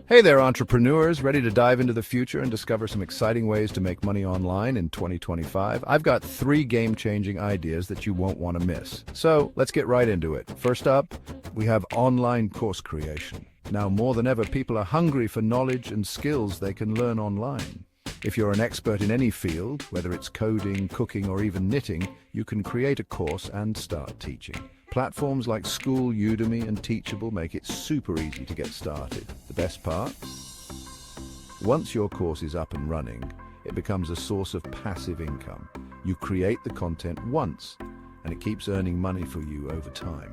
Hey there, entrepreneurs, ready to dive into the future and discover some exciting ways to make money online in 2025? I've got three game-changing ideas that you won't want to miss. So let's get right into it. First up, we have online course creation. Now more than ever, people are hungry for knowledge and skills they can learn online. If you're an expert in any field, whether it's coding, cooking, or even knitting, you can create a course and start teaching. Platforms like School, Udemy, and Teachable make it super easy to get started. The best part? Once your course is up and running, it becomes a source of passive income. You create the content once, and it keeps earning money for you over time.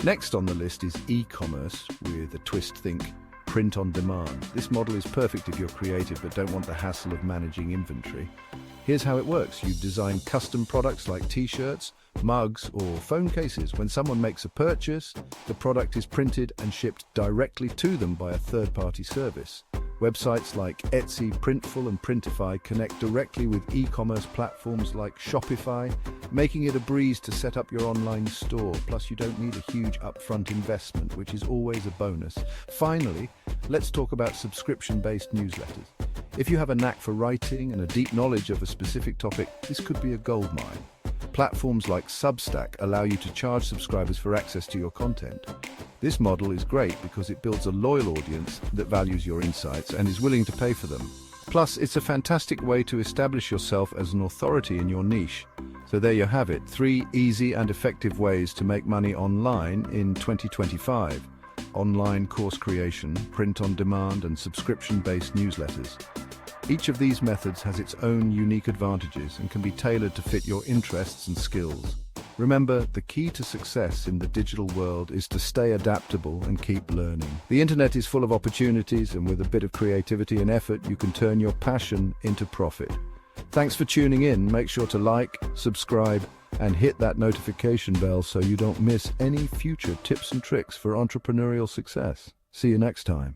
Next on the list is e-commerce with a twist. Think print on demand. This model is perfect if you're creative but don't want the hassle of managing inventory. Here's how it works. You design custom products like t-shirts, mugs, or phone cases. When someone makes a purchase, the product is printed and shipped directly to them by a third-party service. Websites like Etsy, Printful, and Printify connect directly with e-commerce platforms like Shopify, making it a breeze to set up your online store. Plus, you don't need a huge upfront investment, which is always a bonus. Finally, let's talk about subscription-based newsletters. If you have a knack for writing and a deep knowledge of a specific topic, this could be a goldmine. Platforms like Substack allow you to charge subscribers for access to your content. This model is great because it builds a loyal audience that values your insights and is willing to pay for them. Plus, it's a fantastic way to establish yourself as an authority in your niche. So there you have it, 3 easy and effective ways to make money online in 2025. Online course creation, print on demand, and subscription-based newsletters. Each of these methods has its own unique advantages and can be tailored to fit your interests and skills. Remember, the key to success in the digital world is to stay adaptable and keep learning. The internet is full of opportunities, and with a bit of creativity and effort, you can turn your passion into profit. Thanks for tuning in. Make sure to like, subscribe, and hit that notification bell so you don't miss any future tips and tricks for entrepreneurial success. See you next time.